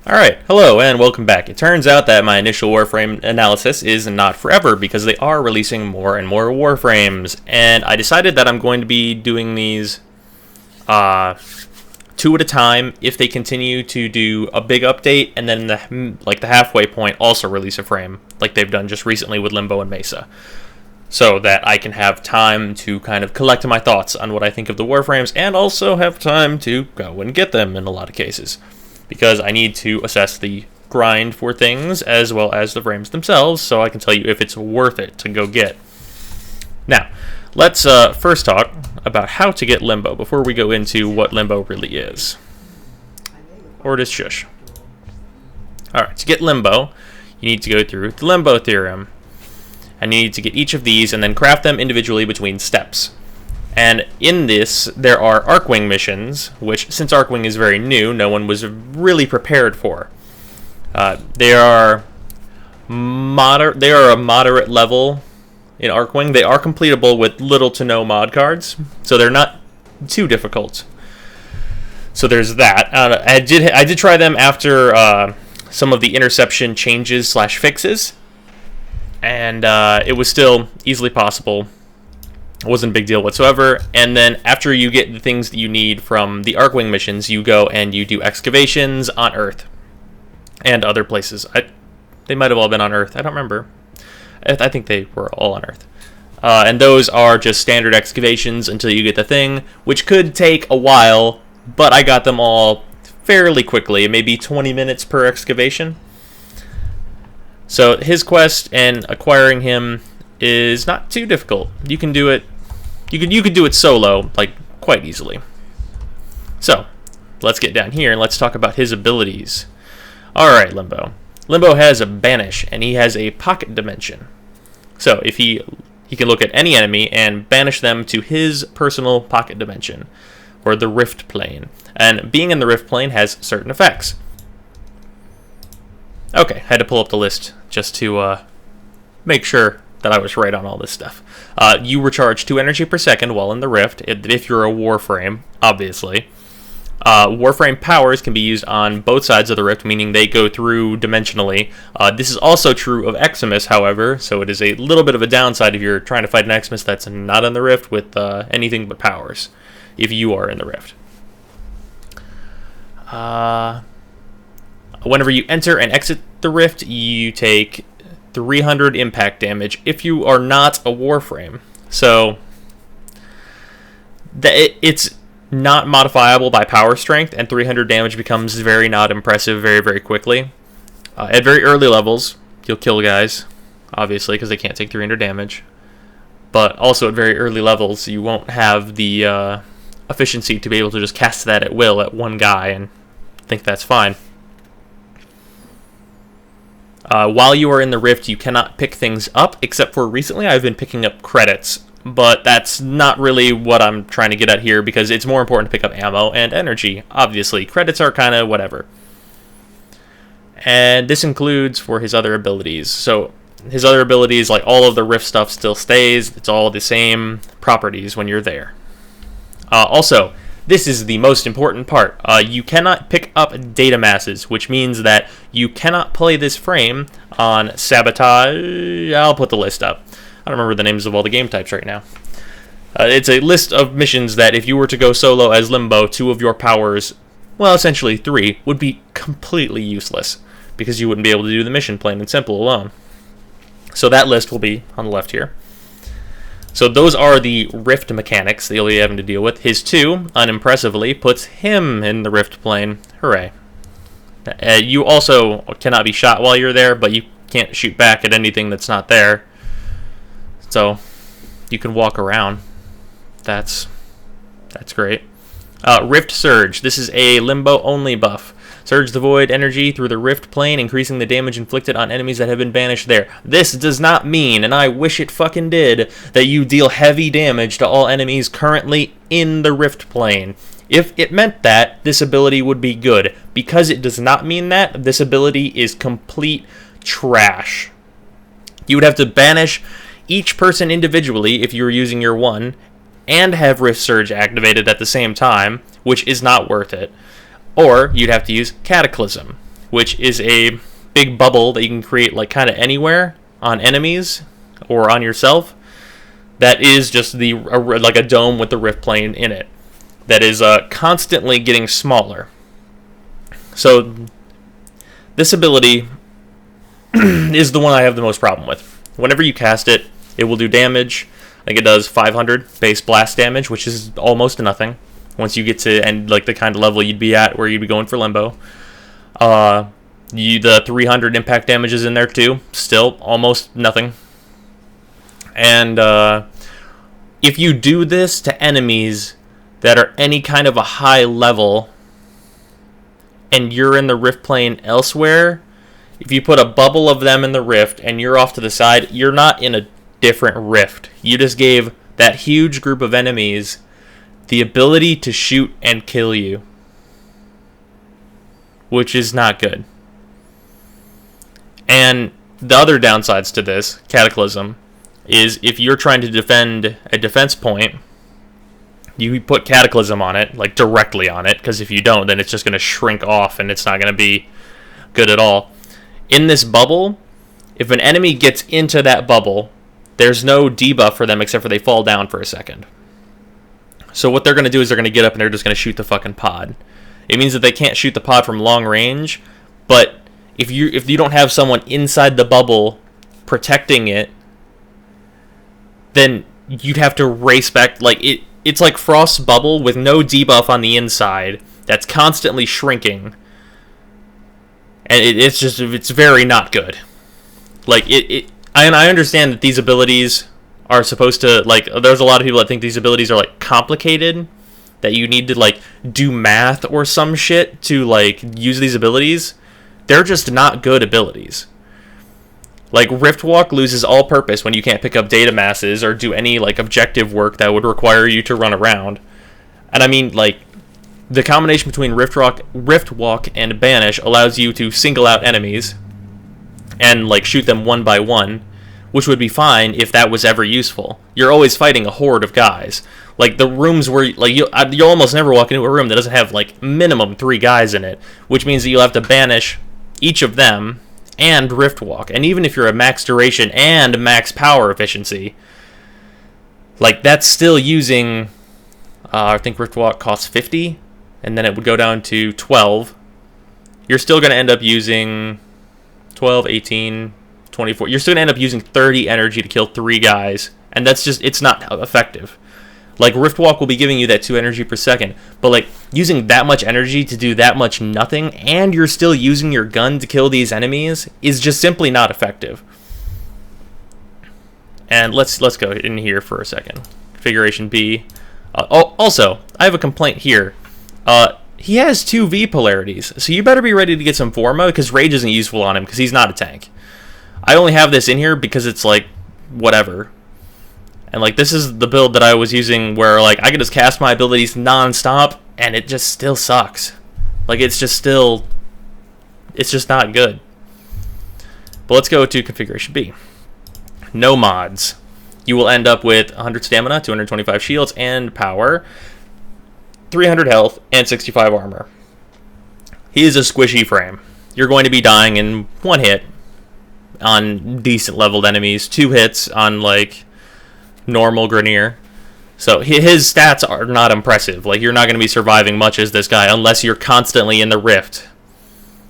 Alright, hello and welcome back. It turns out that my initial Warframe analysis is not forever because they are releasing more and more Warframes, and I decided that I'm going to be doing these two at a time if they continue to do a big update and then the halfway point also release a frame like they've done just recently with Limbo and Mesa, so that I can have time to kind of collect my thoughts on what I think of the Warframes and also have time to go and get them in a lot of cases, because I need to assess the grind for things as well as the frames themselves so I can tell you if it's worth it to go get. Now, let's first talk about how to get Limbo before we go into what Limbo really is. Or just shush. Alright, to get Limbo, you need to go through the Limbo theorem. And you need to get each of these and then craft them individually between steps. And in this, there are Archwing missions, which, since Archwing is very new, no one was really prepared for. They are a moderate level in Archwing. They are completable with little to no mod cards, so they're not too difficult. So there's that. I did try them after some of the interception changes / fixes, and it was still easily possible. It wasn't a big deal whatsoever. And then after you get the things that you need from the Archwing missions, you go and you do excavations on Earth and other places. They might have all been on Earth. I don't remember. I think they were all on Earth. And those are just standard excavations until you get the thing, which could take a while, but I got them all fairly quickly, maybe 20 minutes per excavation. So his quest and acquiring him is not too difficult. You can do it. You could do it solo, like, quite easily. So let's get down here and let's talk about his abilities. All right, Limbo. Limbo has a banish and he has a pocket dimension. So if he can look at any enemy and banish them to his personal pocket dimension, or the rift plane. And being in the rift plane has certain effects. Okay, had to pull up the list just to make sure that I was right on all this stuff. You recharge 2 energy per second while in the rift, if you're a Warframe, obviously. Warframe powers can be used on both sides of the rift, meaning they go through dimensionally. This is also true of Eximus, however, so it is a little bit of a downside if you're trying to fight an Eximus that's not in the rift with anything but powers, if you are in the rift. Whenever you enter and exit the rift, you take 300 impact damage if you are not a Warframe. So it's not modifiable by power strength, and 300 damage becomes very not impressive very, very quickly. At very early levels, you'll kill guys, obviously, because they can't take 300 damage. But also at very early levels, you won't have the efficiency to be able to just cast that at will at one guy and think that's fine. While you are in the rift, you cannot pick things up, except for recently I've been picking up credits, but that's not really what I'm trying to get at here, because it's more important to pick up ammo and energy. Obviously, credits are kind of whatever. And this includes for his other abilities. So his other abilities, like all of the rift stuff, still stays. It's all the same properties when you're there. Also, this is the most important part. You cannot pick up data masses, which means that you cannot play this frame on Sabotage. I'll put the list up. I don't remember the names of all the game types right now. It's a list of missions that if you were to go solo as Limbo, 2 of your powers, well, essentially 3, would be completely useless, because you wouldn't be able to do the mission plain and simple alone. So that list will be on the left here. So those are the rift mechanics that you'll be having to deal with. His 2, unimpressively, puts him in the rift plane. Hooray. You also cannot be shot while you're there, but you can't shoot back at anything that's not there. So you can walk around. That's great. Rift Surge. This is a Limbo-only buff. Surge the void energy through the rift plane, increasing the damage inflicted on enemies that have been banished there. This does not mean, and I wish it fucking did, that you deal heavy damage to all enemies currently in the rift plane. If it meant that, this ability would be good. Because it does not mean that, this ability is complete trash. You would have to banish each person individually if you were using your 1, and have Rift Surge activated at the same time, which is not worth it. Or you'd have to use Cataclysm, which is a big bubble that you can create like kind of anywhere on enemies or on yourself. That is just like a dome with the rift plane in it. That is constantly getting smaller. So this ability is the one I have the most problem with. Whenever you cast it, it will do damage. I think it does 500 base blast damage, which is almost nothing once you get to like the kind of level you'd be at where you'd be going for Limbo. The 300 impact damage is in there too, still almost nothing. And if you do this to enemies that are any kind of a high level and you're in the rift plane elsewhere, if you put a bubble of them in the rift and you're off to the side, you're not in a different rift. You just gave that huge group of enemies the ability to shoot and kill you, which is not good. And the other downsides to this Cataclysm is if you're trying to defend a defense point, you put Cataclysm on it, like directly on it, because if you don't, then it's just going to shrink off and it's not going to be good at all. In this bubble, if an enemy gets into that bubble, there's no debuff for them except for they fall down for a second. So what they're going to do is they're going to get up and they're just going to shoot the fucking pod. It means that they can't shoot the pod from long range, but if you don't have someone inside the bubble protecting it, then you'd have to race back. Like it's like Frost's bubble with no debuff on the inside that's constantly shrinking. And it's very not good. Like I understand that these abilities are supposed to, like, there's a lot of people that think these abilities are like complicated, that you need to like do math or some shit to like use these abilities. They're just not good abilities. Like Riftwalk loses all purpose when you can't pick up data masses or do any like objective work that would require you to run around. And I mean, like, the combination between Riftwalk and Banish allows you to single out enemies and like shoot them one by one, which would be fine if that was ever useful. You're always fighting a horde of guys. Like the rooms where like you'll almost never walk into a room that doesn't have like minimum 3 guys in it, which means that you'll have to banish each of them and Riftwalk. And even if you're at max duration and max power efficiency, like that's still using I think Riftwalk costs 50, and then it would go down to 12. You're still going to end up using 12, 18, 24. You're still going to end up using 30 energy to kill 3 guys, and that's just, it's not effective. Like, Riftwalk will be giving you that 2 energy per second, but, like, using that much energy to do that much nothing, and you're still using your gun to kill these enemies, is just simply not effective. And let's go in here for a second. Configuration B. Also, I have a complaint here. He has 2 V polarities, so you better be ready to get some Forma, because Rage isn't useful on him, because he's not a tank. I only have this in here because it's, like, whatever. And, like, this is the build that I was using where, like, I could just cast my abilities non-stop, and it just still sucks. Like, it's just not good. But let's go to Configuration B. No mods. You will end up with 100 stamina, 225 shields, and power, 300 health, and 65 armor. He is a squishy frame. You're going to be dying in 1 hit on decent leveled enemies, 2 hits on, like, normal Grenier. So his stats are not impressive. Like, you're not going to be surviving much as this guy unless you're constantly in the Rift.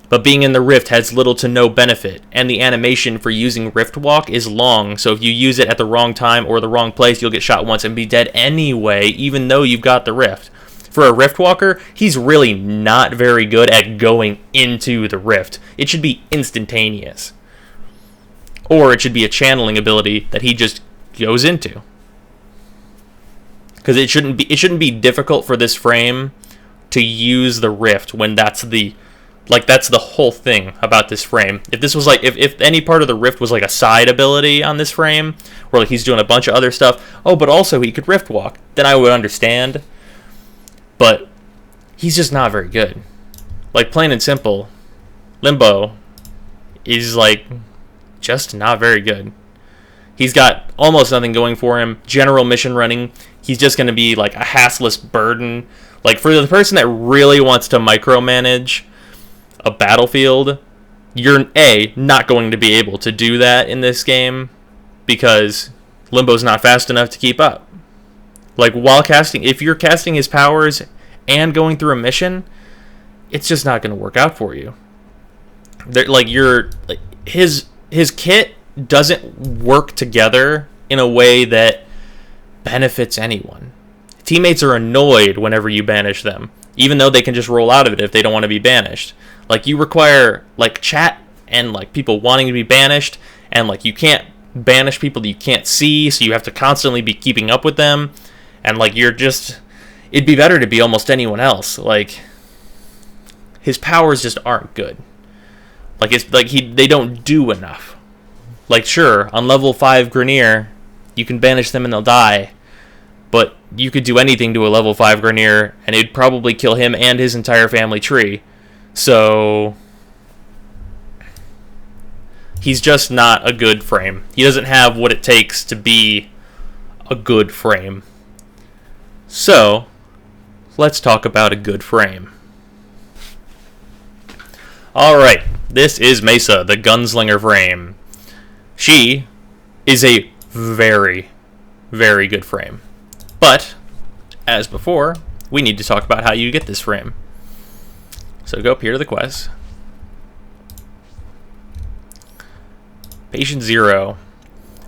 But being in the Rift has little to no benefit, and the animation for using Riftwalk is long, so if you use it at the wrong time or the wrong place, you'll get shot once and be dead anyway, even though you've got the Rift. For a Riftwalker, he's really not very good at going into the Rift. It should be instantaneous. Or it should be a channeling ability that he just goes into. Because it shouldn't be difficult for this frame to use the Rift when that's the whole thing about this frame. If this was like, if any part of the Rift was like a side ability on this frame, where like he's doing a bunch of other stuff, but also he could Riftwalk, then I would understand. But he's just not very good. Like, plain and simple, Limbo is like just not very good. He's got almost nothing going for him. General mission running, he's just going to be like a hassless burden. Like, for the person that really wants to micromanage, a battlefield, you're not going to be able to do that in this game because Limbo's not fast enough to keep up. Like, while casting, if you're casting his powers and going through a mission, it's just not going to work out for you. His kit doesn't work together in a way that benefits anyone. Teammates are annoyed whenever you banish them, even though they can just roll out of it if they don't want to be banished. Like, you require, like, chat and, like, people wanting to be banished, and, like, you can't banish people that you can't see, so you have to constantly be keeping up with them, and, like, it'd be better to be almost anyone else. Like, his powers just aren't good. Like, they don't do enough. Like, sure, on level 5 Grineer, you can banish them and they'll die, but you could do anything to a level 5 Grineer, and it'd probably kill him and his entire family tree. So, he's just not a good frame. He doesn't have what it takes to be a good frame. So, let's talk about a good frame. Alright, this is Mesa, the Gunslinger frame. She is a very, very good frame. But, as before, we need to talk about how you get this frame. So go up here to the quest. Patient 0.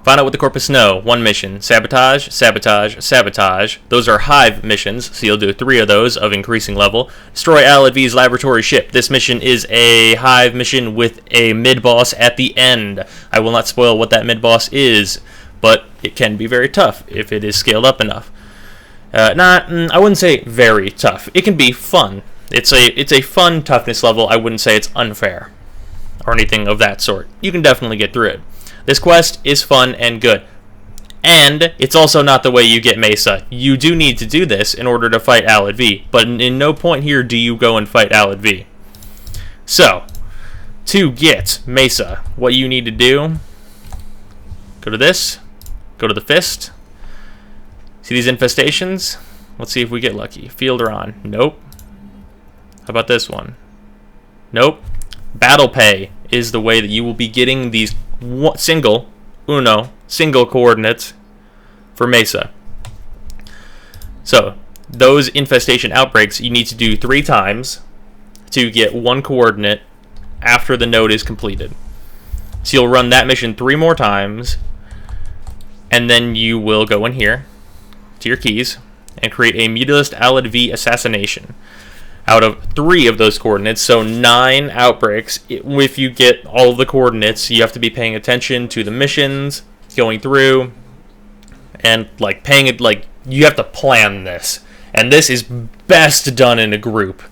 Find out what the Corpus know. 1 mission. Sabotage, sabotage, sabotage. Those are Hive missions, so you'll do 3 of those of increasing level. Destroy Al-Advi's laboratory ship. This mission is a Hive mission with a mid-boss at the end. I will not spoil what that mid-boss is, but it can be very tough if it is scaled up enough. I wouldn't say very tough. It can be fun. It's a fun toughness level. I wouldn't say it's unfair or anything of that sort. You can definitely get through it. This quest is fun and good. And it's also not the way you get Mesa. You do need to do this in order to fight Al-Advi, but in no point here do you go and fight Al-Advi. So, to get Mesa, what you need to do, go to this, go to the fist. See these infestations? Let's see if we get lucky. Field or on? Nope. How about this one? Nope. Battle Pay is the way that you will be getting these single coordinates for Mesa. So, those infestation outbreaks you need to do 3 times to get 1 coordinate after the node is completed. So you'll run that mission 3 more times, and then you will go in here to your keys and create a Mutilist Al-Advi assassination. Out of 3 of those coordinates, so 9 outbreaks. If you get all of the coordinates, you have to be paying attention to the missions, going through, and you have to plan this. And this is best done in a group.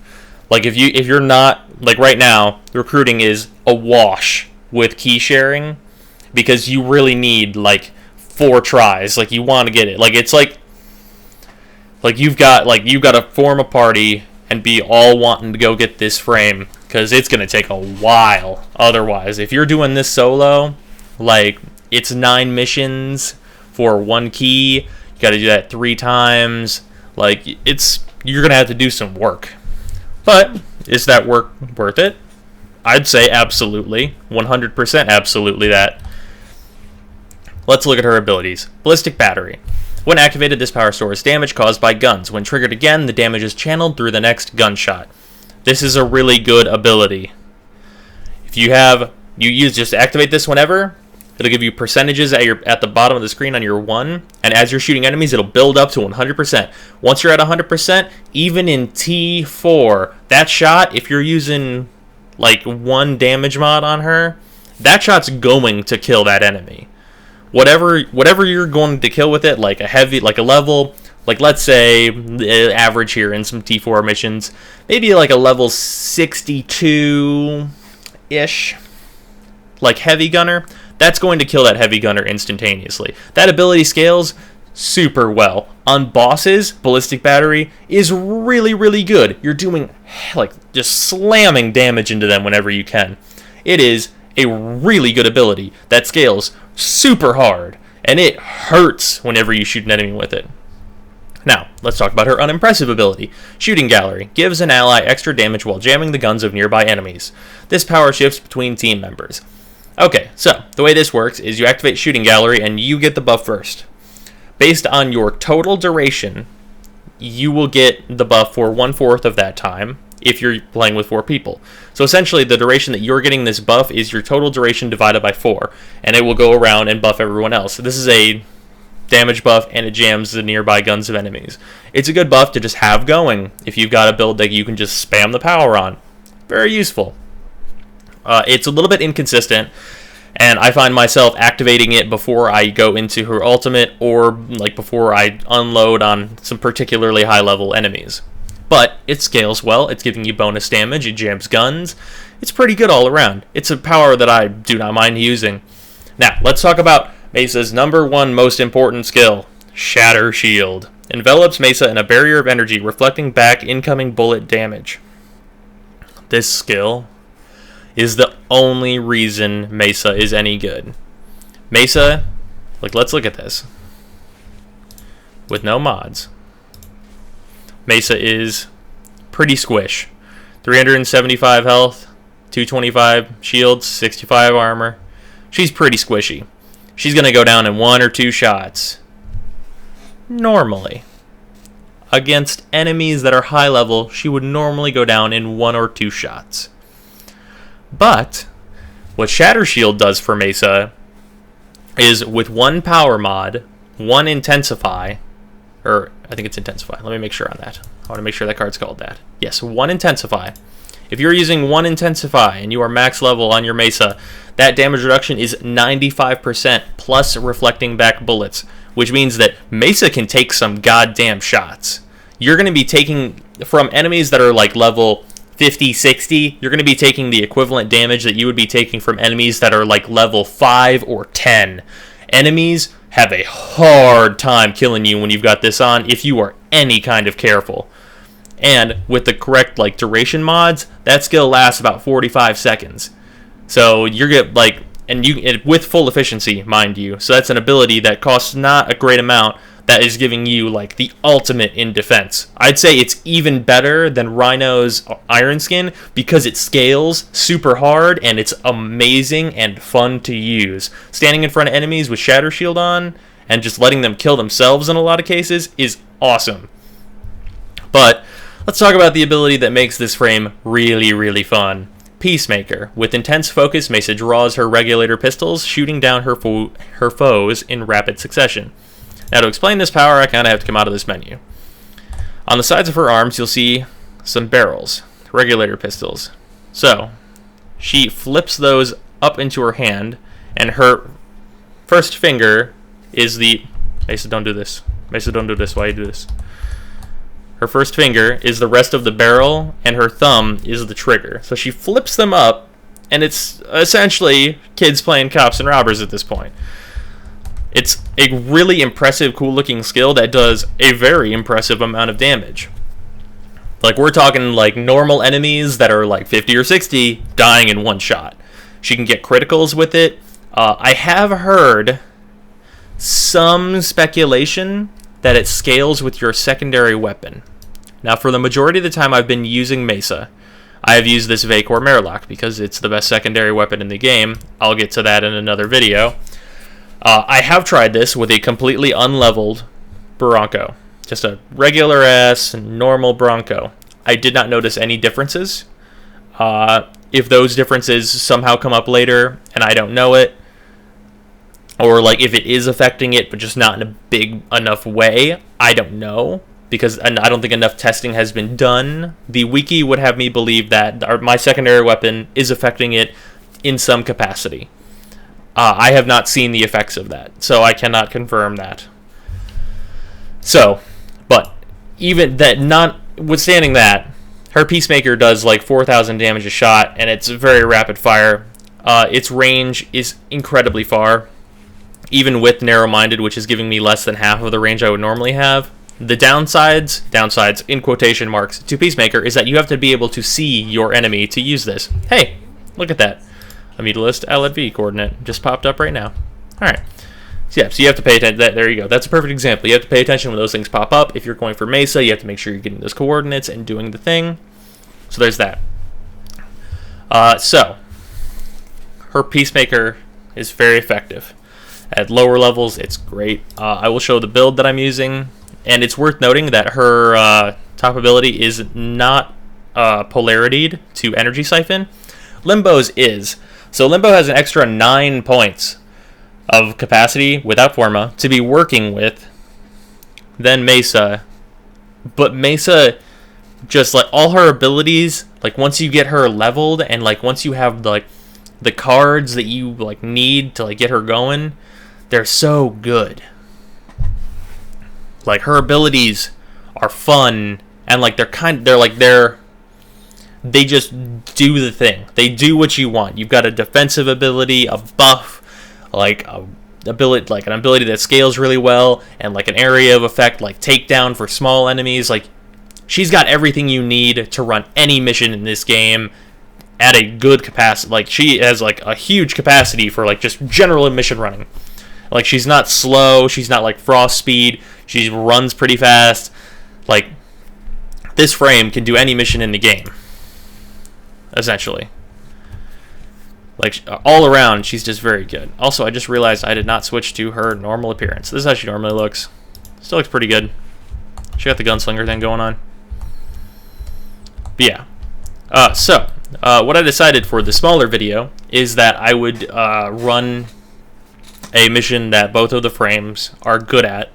Like, if you're not, like, right now, recruiting is awash with key sharing, because you really need, like, 4 tries. Like, you want to get it. Like, it's like you've got to form a party and be all wanting to go get this frame, because it's going to take a while otherwise. If you're doing this solo, like, it's 9 missions for 1 key. You got to do that 3 times. Like, you're going to have to do some work. But is that work worth it? I'd say absolutely. 100% absolutely that. Let's look at her abilities. Ballistic Battery. When activated, this power stores damage caused by guns. When triggered again, the damage is channeled through the next gunshot. This is a really good ability. If you just activate this whenever, it'll give you percentages at the bottom of the screen on your 1, and as you're shooting enemies, it'll build up to 100%. Once you're at 100%, even in T4, that shot, if you're using like 1 damage mod on her, that shot's going to kill that enemy. Whatever you're going to kill with it, like a level, like, let's say the average here in some T4 missions, maybe like a level 62-ish, like heavy gunner, that's going to kill that heavy gunner instantaneously. That ability scales super well. On bosses, Ballistic Battery is really, really good. You're doing, like, just slamming damage into them whenever you can. It is a really good ability that scales super hard, and it hurts whenever you shoot an enemy with it. Now, let's talk about her unimpressive ability. Shooting Gallery gives an ally extra damage while jamming the guns of nearby enemies. This power shifts between team members. Okay, so the way this works is you activate Shooting Gallery and you get the buff first. Based on your total duration, you will get the buff for 1/4 of that time if you're playing with 4 people. So essentially, the duration that you're getting this buff is your total duration divided by 4, and it will go around and buff everyone else. So this is a damage buff, and it jams the nearby guns of enemies. It's a good buff to just have going if you've got a build that you can just spam the power on. Very useful. It's a little bit inconsistent, and I find myself activating it before I go into her ultimate or like before I unload on some particularly high level enemies. But it scales well, it's giving you bonus damage, it jams guns, it's pretty good all around. It's a power that I do not mind using. Now, let's talk about Mesa's #1 most important skill, Shatter Shield. Envelops Mesa in a barrier of energy, reflecting back incoming bullet damage. This skill is the only reason Mesa is any good. Mesa, let's look at this. With no mods. Mesa is pretty squish. 375 health, 225 shields, 65 armor. She's pretty squishy. She's going to go down in 1 or 2 shots. Normally. Against enemies that are high level, she would normally go down in 1 or 2 shots. But what Shatter Shield does for Mesa is with 1 power mod, 1 intensify, or I think it's intensify. Let me make sure on that. I want to make sure that card's called that. Yes, 1 intensify. If you're using 1 intensify and you are max level on your Mesa, that damage reduction is 95% plus reflecting back bullets, which means that Mesa can take some goddamn shots. You're going to be taking from enemies that are like level 50, 60, you're going to be taking the equivalent damage that you would be taking from enemies that are like level 5 or 10. Enemies have a hard time killing you when you've got this on if you are any kind of careful. And with the correct duration mods, that skill lasts about 45 seconds. So you're get with full efficiency, mind you. So that's an ability that costs not a great amount that is giving you the ultimate in defense. I'd say it's even better than Rhino's Iron Skin because it scales super hard and it's amazing and fun to use. Standing in front of enemies with Shatter Shield on and just letting them kill themselves in a lot of cases is awesome. But let's talk about the ability that makes this frame really, really fun. Peacemaker. With intense focus, Mesa draws her regulator pistols, shooting down her foes in rapid succession. Now, to explain this power, I kind of have to come out of this menu. On the sides of her arms, you'll see some barrels, regulator pistols. So, she flips those up into her hand, and her first finger is the... Mesa, don't do this. Mesa, don't do this. Why you do this? Her first finger is the rest of the barrel, and her thumb is the trigger. So she flips them up, and it's essentially kids playing cops and robbers at this point. It's a really impressive, cool-looking skill that does a very impressive amount of damage. We're talking normal enemies that are 50 or 60 dying in 1 shot. She can get criticals with it. I have heard some speculation that it scales with your secondary weapon. Now, for the majority of the time I've been using Mesa, I have used this Vacor Merlock because it's the best secondary weapon in the game. I'll get to that in another video. I have tried this with a completely unleveled Bronco. Just a regular-ass, normal Bronco. I did not notice any differences. If those differences somehow come up later and I don't know it, or if it is affecting it but just not in a big enough way, I don't know, because I don't think enough testing has been done. The wiki would have me believe that my secondary weapon is affecting it in some capacity. I have not seen the effects of that, so I cannot confirm that. So, but even that, notwithstanding that, her Peacemaker does 4,000 damage a shot, and it's very rapid fire. Its range is incredibly far, even with narrow-minded, which is giving me less than half of the range I would normally have. The downsides in quotation marks, to Peacemaker is that you have to be able to see your enemy to use this. Hey, look at that. A Mutalist Alad V coordinate just popped up right now. Alright. So yeah, so you have to pay attention. There you go. That's a perfect example. You have to pay attention when those things pop up. If you're going for Mesa, you have to make sure you're getting those coordinates and doing the thing. So there's that. So her Peacemaker is very effective. At lower levels, it's great. I will show the build that I'm using, and it's worth noting that her top ability is not polaritied to Energy Siphon. Limbo's is. So Limbo has an extra 9 points of capacity without Forma to be working with than Mesa. But Mesa, just like all her abilities, like once you get her leveled and like once you have like the cards that you like need to like get her going, they're so good. Like her abilities are fun and like they just do the thing. They do what you want. You've got a defensive ability, a buff, like an ability that scales really well, and like an area of effect like takedown for small enemies. Like she's got everything you need to run any mission in this game at a good capacity. Like she has like a huge capacity for like just general mission running. Like she's not slow, she's not like Frost speed, she runs pretty fast. Like this frame can do any mission in the game. Essentially. Like all around, she's just very good. Also, I just realized I did not switch to her normal appearance. This is how she normally looks. Still looks pretty good. She got the gunslinger thing going on. But yeah. So what I decided for the smaller video is that I would run a mission that both of the frames are good at.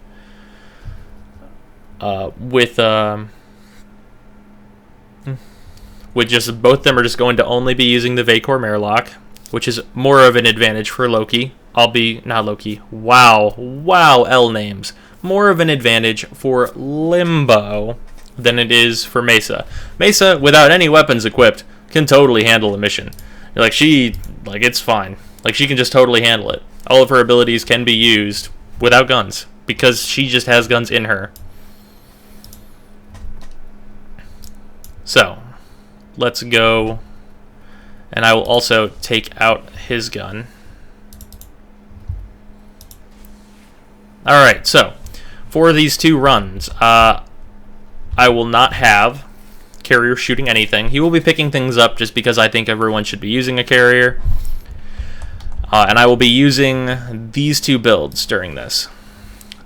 With just both of them are just going to only be using the Vacor Murloc, which is more of an advantage for Loki. Not Loki. Wow, L names. More of an advantage for Limbo than it is for Mesa. Mesa, without any weapons equipped, can totally handle a mission. It's fine. Like, she can just totally handle it. All of her abilities can be used without guns, because she just has guns in her. So, let's go, and I will also take out his gun. Alright, so, for these 2 runs, I will not have Carrier shooting anything. He will be picking things up just because I think everyone should be using a Carrier. And I will be using these 2 builds during this.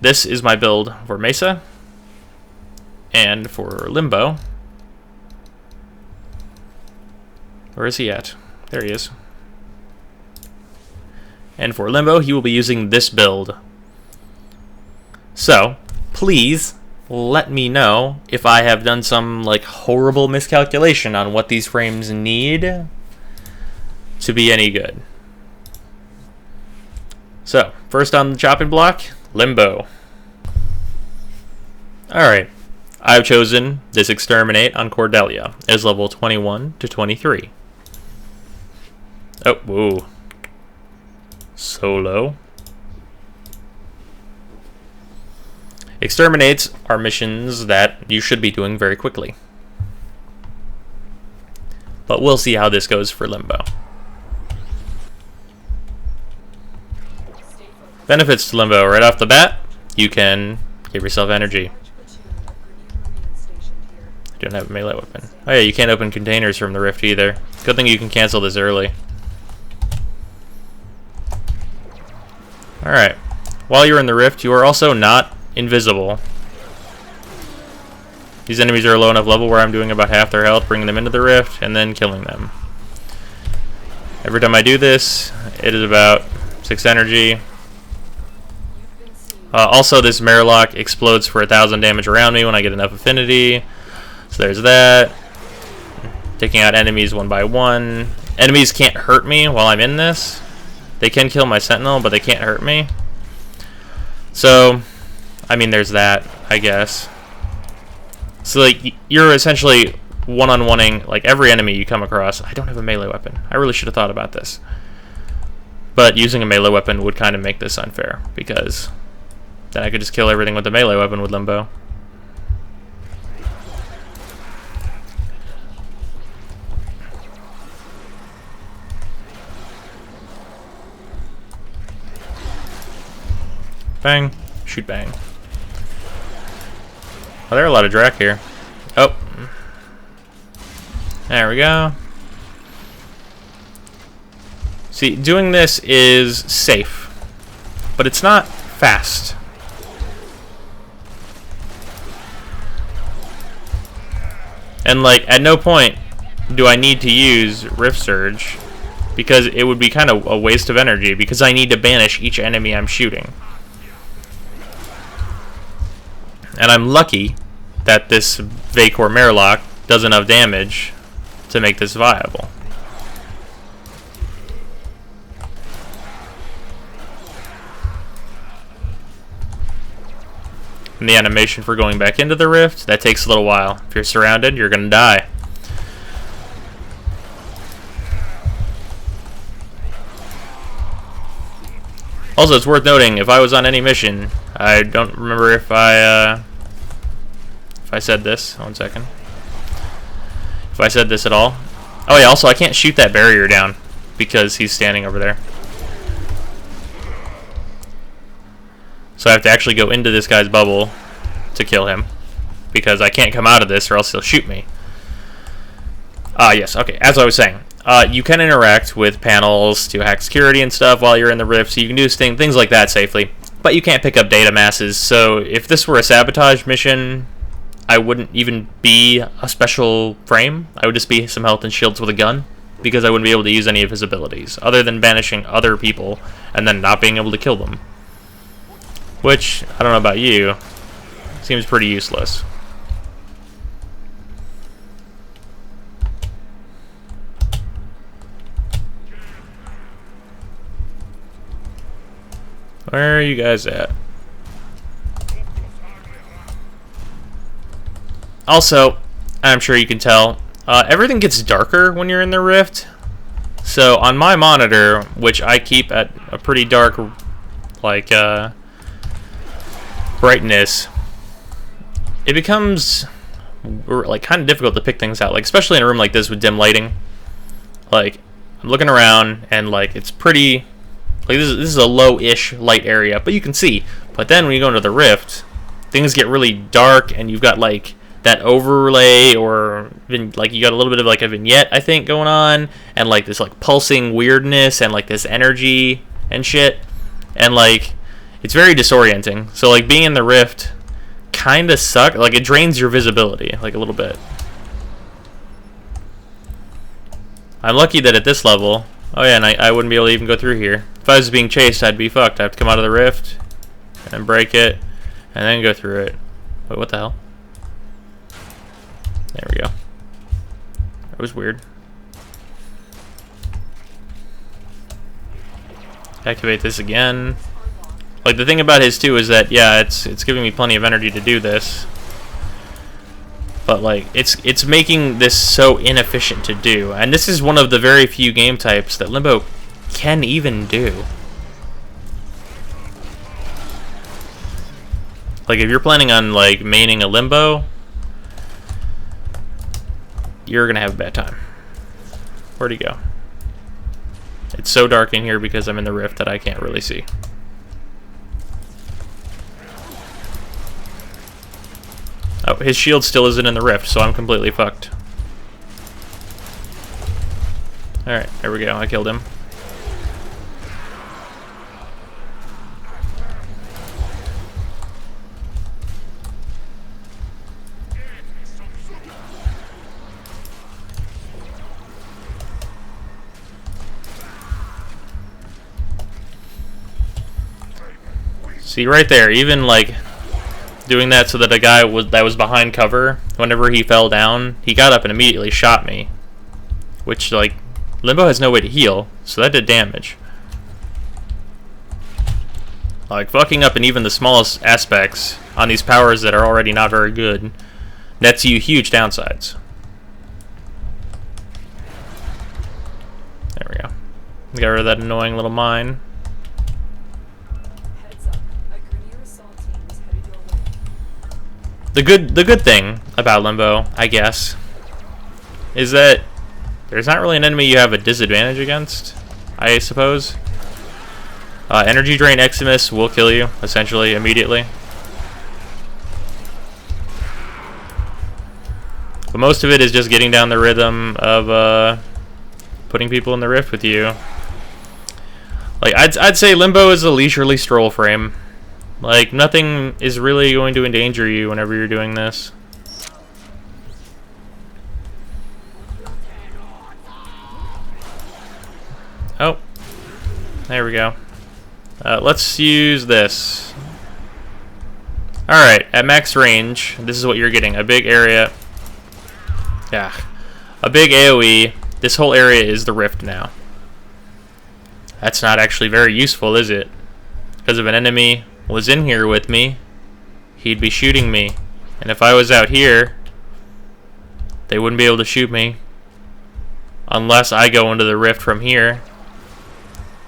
This is my build for Mesa, and for Limbo. Where is he at? There he is. And for Limbo, he will be using this build. So, please let me know if I have done some like horrible miscalculation on what these frames need to be any good. So, first on the chopping block, Limbo. Alright, I've chosen this Exterminate on Cordelia as level 21 to 23. Oh, whoa. So low. Exterminates are missions that you should be doing very quickly. But we'll see how this goes for Limbo. Benefits to Limbo. Right off the bat, you can give yourself energy. I don't have a melee weapon. Oh yeah, you can't open containers from the rift either. Good thing you can cancel this early. Alright. While you're in the rift, you are also not invisible. These enemies are a low enough level where I'm doing about half their health, bringing them into the rift, and then killing them. Every time I do this, it is about 6 energy. Also, this Murloc explodes for 1,000 damage around me when I get enough affinity. So there's that. Taking out enemies one by one. Enemies can't hurt me while I'm in this. They can kill my sentinel, but they can't hurt me. So, I mean, there's that, I guess. So, like, you're essentially one-on-oneing, like, every enemy you come across. I don't have a melee weapon. I really should have thought about this. But using a melee weapon would kind of make this unfair, because then I could just kill everything with the melee weapon with Limbo. Bang. Shoot, bang. Oh, there are a lot of Drak here. Oh. There we go. See, doing this is safe, but it's not fast. And, like, at no point do I need to use Rift Surge, because it would be kind of a waste of energy, because I need to banish each enemy I'm shooting. And I'm lucky that this Vacor Murloc does enough damage to make this viable. And the animation for going back into the rift, that takes a little while. If you're surrounded, you're gonna die. Also, it's worth noting, if I was on any mission, I don't remember if I said this. 1 second. If I said this at all. Oh yeah, also I can't shoot that barrier down because he's standing over there. So I have to actually go into this guy's bubble to kill him, because I can't come out of this or else he'll shoot me. Yes, okay, as I was saying, you can interact with panels to hack security and stuff while you're in the rift, so you can do things like that safely, but you can't pick up data masses. So if this were a sabotage mission, I wouldn't even be a special frame. I would just be some health and shields with a gun, because I wouldn't be able to use any of his abilities, other than banishing other people and then not being able to kill them. Which, I don't know about you, seems pretty useless. Where are you guys at? Also, I'm sure you can tell, everything gets darker when you're in the rift. So on my monitor, which I keep at a pretty dark, like, brightness, it becomes like kind of difficult to pick things out, like especially in a room like this with dim lighting. Like, I'm looking around and like it's pretty, like this is a low-ish light area, but you can see. But then when you go into the rift, things get really dark, and you've got like that overlay, or like you got a little bit of like a vignette, I think, going on, and like this like pulsing weirdness and like this energy and shit, and like it's very disorienting. So like being in the rift kind of sucks. Like it drains your visibility like a little bit. I'm lucky that at this level, oh yeah, and I wouldn't be able to even go through here. If I was being chased, I'd be fucked. I have to come out of the rift and break it and then go through it. Wait, what the hell? There we go. That was weird. Activate this again. Like, the thing about his too is that, yeah, it's giving me plenty of energy to do this, but like it's making this so inefficient to do. And this is one of the very few game types that Limbo can even do. Like, if you're planning on like maining a Limbo, you're gonna have a bad time. Where'd he go? It's so dark in here because I'm in the rift that I can't really see. Oh, his shield still isn't in the rift, so I'm completely fucked. Alright, there we go. I killed him. See, right there, even like doing that so that a guy that was behind cover, whenever he fell down, he got up and immediately shot me. Which, like, Limbo has no way to heal, so that did damage. Like, fucking up in even the smallest aspects on these powers that are already not very good nets you huge downsides. There we go. Got rid of that annoying little mine. The good thing about Limbo, I guess, is that there's not really an enemy you have a disadvantage against, I suppose. Energy Drain Eximus will kill you, essentially, immediately. But most of it is just getting down the rhythm of putting people in the rift with you. Like, I'd say Limbo is a leisurely stroll frame. Like, nothing is really going to endanger you whenever you're doing this. Oh. There we go. Let's use this. Alright, at max range, this is what you're getting. A big area. Yeah. A big AoE. This whole area is the rift now. That's not actually very useful, is it? Because if an enemy was in here with me, he'd be shooting me. And if I was out here, they wouldn't be able to shoot me. Unless I go into the rift from here.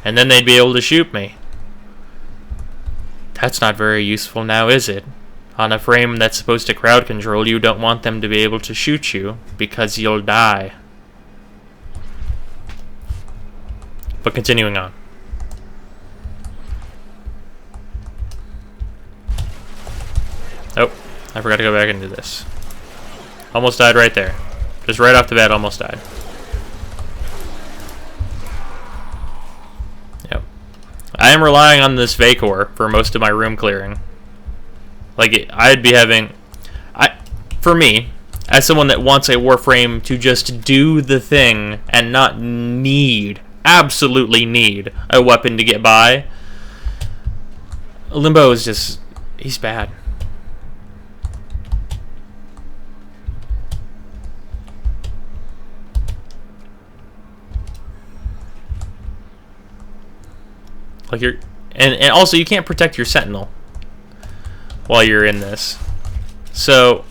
And then they'd be able to shoot me. That's not very useful now, is it? On a frame that's supposed to crowd control, you don't want them to be able to shoot you, because you'll die. But continuing on. Oh, I forgot to go back into this. Almost died right there. Just right off the bat, almost died. Yep. I am relying on this Vacor for most of my room clearing. Like, I'd be having... For me, as someone that wants a Warframe to just do the thing and not need, absolutely need, a weapon to get by, Limbo is just... he's bad. Like, you're... And also, you can't protect your Sentinel while you're in this. So,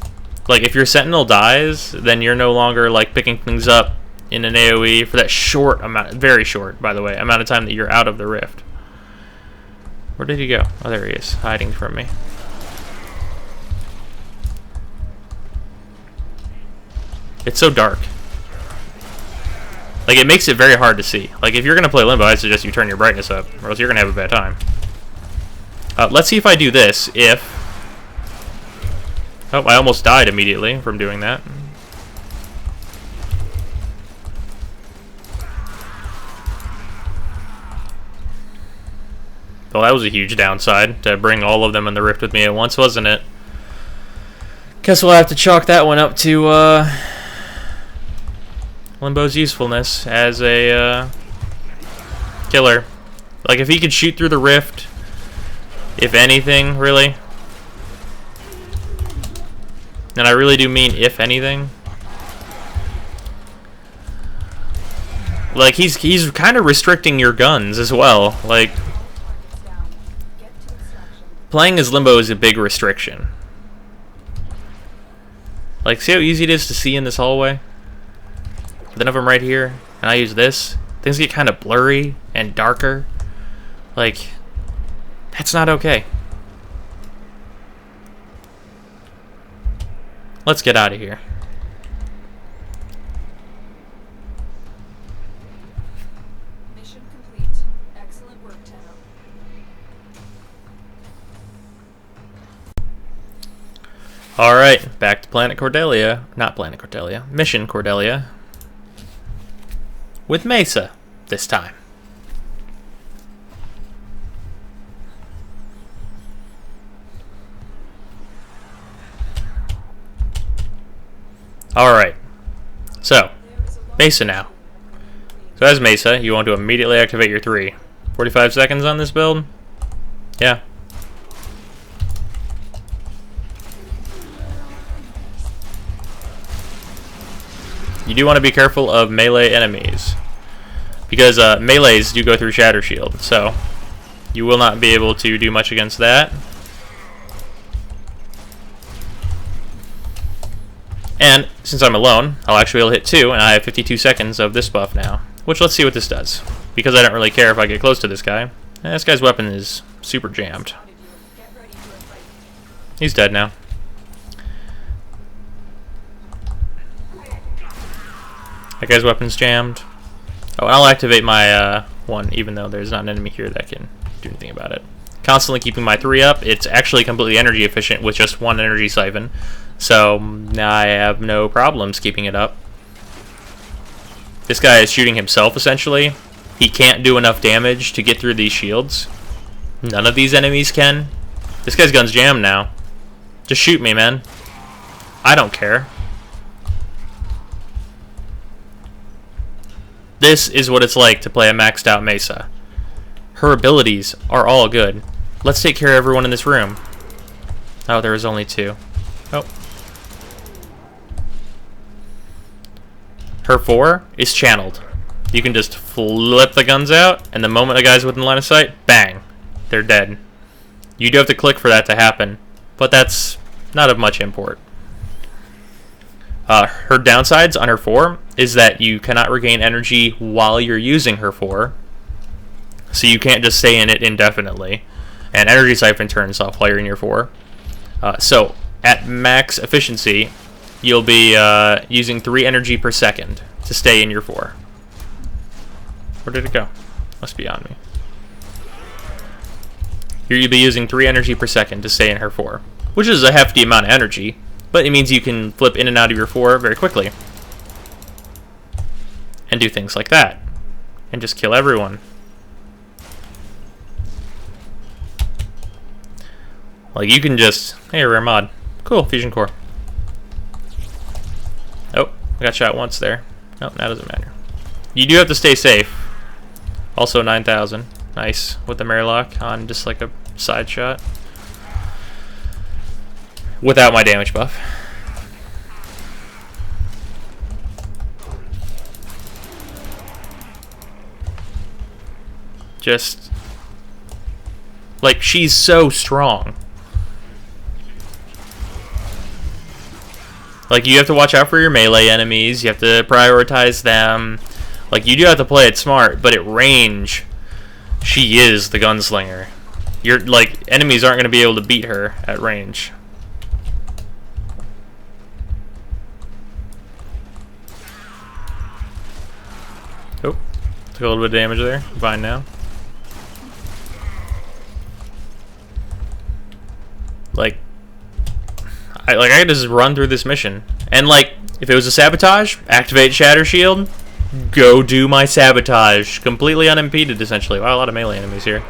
like, if your Sentinel dies, then you're no longer, like, picking things up in an AoE for that short amount, very short, by the way, amount of time that you're out of the rift. Where did he go? Oh, there he is, hiding from me. It's so dark. Like, it makes it very hard to see. Like, if you're going to play Limbo, I suggest you turn your brightness up, or else you're going to have a bad time. Let's see if I do this, if... Oh, I almost died immediately from doing that. Well, that was a huge downside, to bring all of them in the rift with me at once, wasn't it? Guess we'll have to chalk that one up to, Limbo's usefulness as a, killer. Like, if he could shoot through the rift, if anything, really. And I really do mean if anything. Like, he's kind of restricting your guns as well. Like, playing as Limbo is a big restriction. Like, see how easy it is to see in this hallway? Then if I'm right here, and I use this, things get kind of blurry and darker. Like, that's not okay. Let's get out of here. Mission complete. Excellent work, Tenno. Alright, back to Planet Cordelia. Not Planet Cordelia. Mission Cordelia. With Mesa, this time. Alright, so, Mesa now. So as Mesa, you want to immediately activate your 3. 45 seconds on this build? Yeah. You do want to be careful of melee enemies, because melees do go through Shatter Shield, so you will not be able to do much against that. And since I'm alone, I'll actually be able to hit 2, and I have 52 seconds of this buff now. Which, let's see what this does. Because I don't really care if I get close to this guy. And this guy's weapon is super jammed. He's dead now. That guy's weapon's jammed. Oh, and I'll activate my one, even though there's not an enemy here that can do anything about it. Constantly keeping my 3 up. It's actually completely energy efficient with just 1 energy siphon. So now I have no problems keeping it up. This guy is shooting himself, essentially. He can't do enough damage to get through these shields. None of these enemies can. This guy's gun's jammed now. Just shoot me, man. I don't care. This is what it's like to play a maxed out Mesa. Her abilities are all good. Let's take care of everyone in this room. Oh, there was only 2. Oh. Her 4 is channeled. You can just flip the guns out, and the moment a guy's within line of sight, bang, they're dead. You do have to click for that to happen, but that's not of much import. Her downsides on her 4 is that you cannot regain energy while you're using her 4, so you can't just stay in it indefinitely, and energy siphon turns off while you're in your 4. So at max efficiency, you'll be using 3 energy per second to stay in your 4. Where did it go? Must be on me. You'll be using 3 energy per second to stay in her 4, which is a hefty amount of energy, but it means you can flip in and out of your 4 very quickly. And do things like that. And just kill everyone. Like, you can just... Hey, rare mod. Cool, fusion core. Oh, I got shot once there. Nope, that doesn't matter. You do have to stay safe. Also 9,000. Nice. With the Murloc on just like a side shot. Without my damage buff. Just... Like, she's so strong. Like, you have to watch out for your melee enemies. You have to prioritize them. Like, you do have to play it smart, but at range, she is the gunslinger. You're, like, enemies aren't going to be able to beat her at range. Oh, took a little bit of damage there. Fine now. Like, I could just run through this mission. And, like, if it was a sabotage, activate Shatter Shield, go do my sabotage. Completely unimpeded, essentially. Wow, a lot of melee enemies here.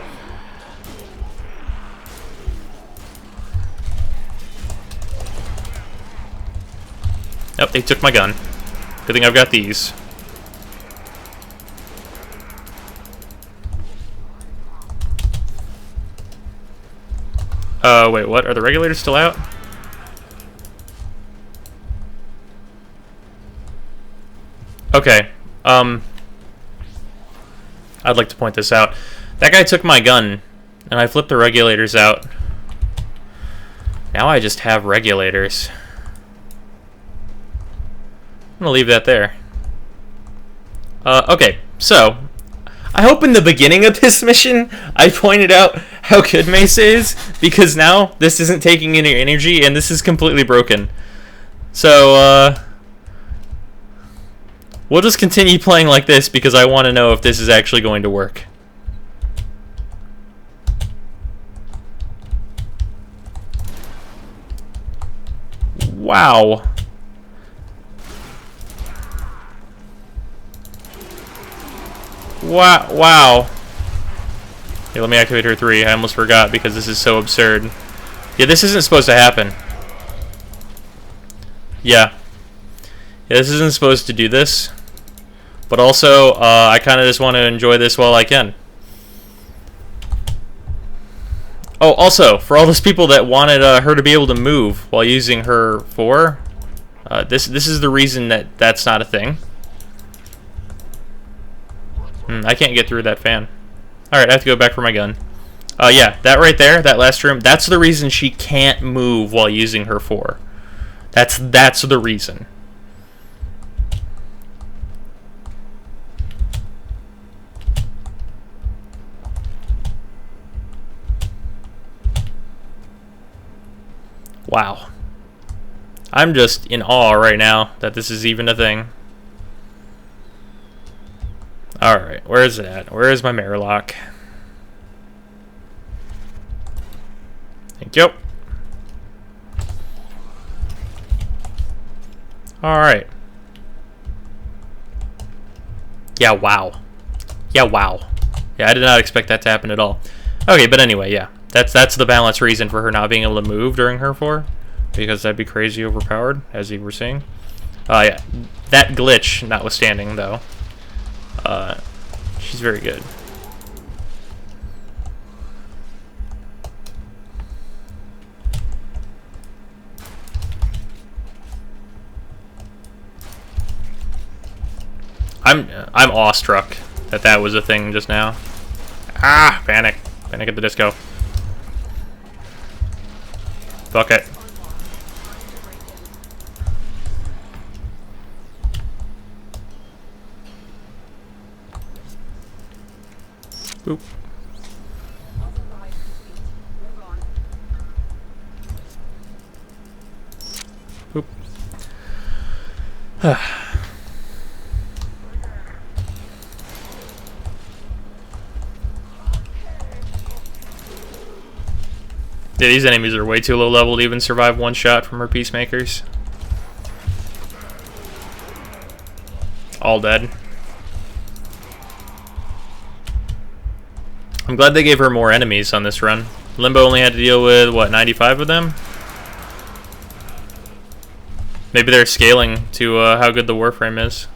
Oh, they took my gun. Good thing I've got these. Wait, what? Are the regulators still out? Okay, I'd like to point this out. That guy took my gun, and I flipped the regulators out. Now I just have regulators. I'm gonna leave that there. Okay, so, I hope in the beginning of this mission, I pointed out how good Mesa is, because now this isn't taking any energy, and this is completely broken. So, we'll just continue playing like this because I want to know if this is actually going to work. Wow. Wow. Here, let me activate her 3. I almost forgot because this is so absurd. Yeah, this isn't supposed to happen. Yeah, this isn't supposed to do this. But also, I kind of just want to enjoy this while I can. Oh, also, for all those people that wanted her to be able to move while using her 4, this is the reason that that's not a thing. I can't get through that fan. Alright, I have to go back for my gun. Yeah, that right there, that last room, that's the reason she can't move while using her 4. That's the reason. Wow. I'm just in awe right now that this is even a thing. Alright, where is it at? Where is my Murloc? Yep. Alright. Yeah, wow. Yeah, wow. Yeah, I did not expect that to happen at all. Okay, but anyway, yeah. That's the balance reason for her not being able to move during her 4. Because that'd be crazy overpowered, as you were seeing. Yeah. That glitch notwithstanding, though. She's very good. I'm awestruck that that was a thing just now. Ah, panic. Panic at the disco. Fuck it. Boop. Boop. Yeah, these enemies are way too low level to even survive one shot from her peacemakers. All dead. I'm glad they gave her more enemies on this run. Limbo only had to deal with, what, 95 of them? Maybe they're scaling to how good the Warframe is.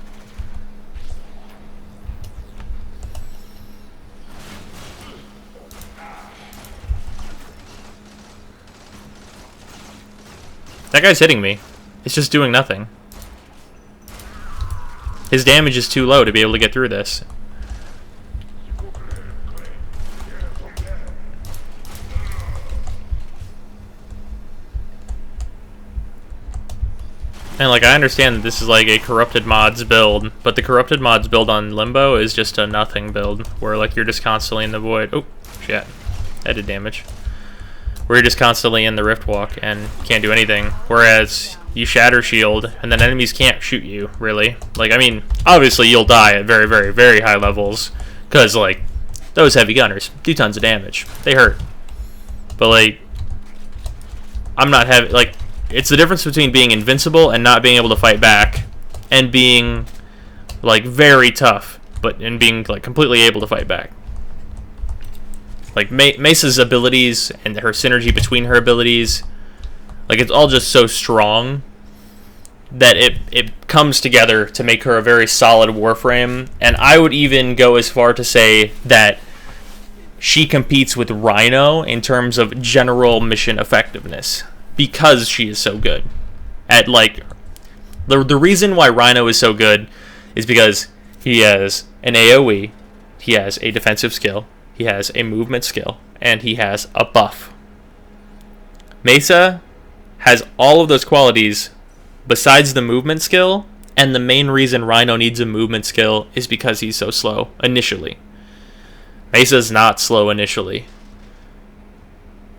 That guy's hitting me. It's just doing nothing. His damage is too low to be able to get through this. And like, I understand that this is like a corrupted mods build, but the corrupted mods build on Limbo is just a nothing build, where like you're just constantly in the void. Oh, shit. That did damage. Where you're just constantly in the Rift Walk and can't do anything. Whereas you Shatter Shield, and then enemies can't shoot you, really. Like, I mean, obviously you'll die at very, very, very high levels, because, like, those heavy gunners do tons of damage. They hurt. But, like, I'm not heavy, like, it's the difference between being invincible and not being able to fight back, and being, like, very tough, and being, like, completely able to fight back. Like, Mesa's abilities and her synergy between her abilities, like, it's all just so strong that it comes together to make her a very solid Warframe. And I would even go as far to say that she competes with Rhino in terms of general mission effectiveness, because she is so good at, like, the reason why Rhino is so good is because he has an AoE, he has a defensive skill, he has a movement skill, and he has a buff. Mesa has all of those qualities besides the movement skill, and the main reason Rhino needs a movement skill is because he's so slow initially. Mesa's not slow initially.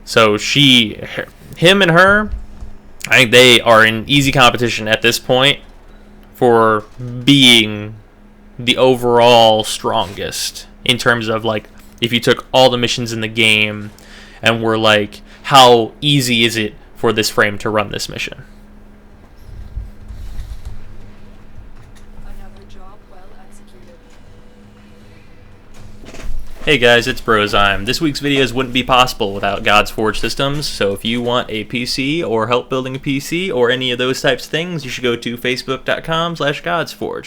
So him and her, I think they are in easy competition at this point for being the overall strongest in terms of, like, if you took all the missions in the game and were like, how easy is it for this frame to run this mission? Another job well executed. Hey guys, it's Brozime. This week's videos wouldn't be possible without God's Forge Systems, so if you want a PC or help building a PC or any of those types of things, you should go to facebook.com/godsforge.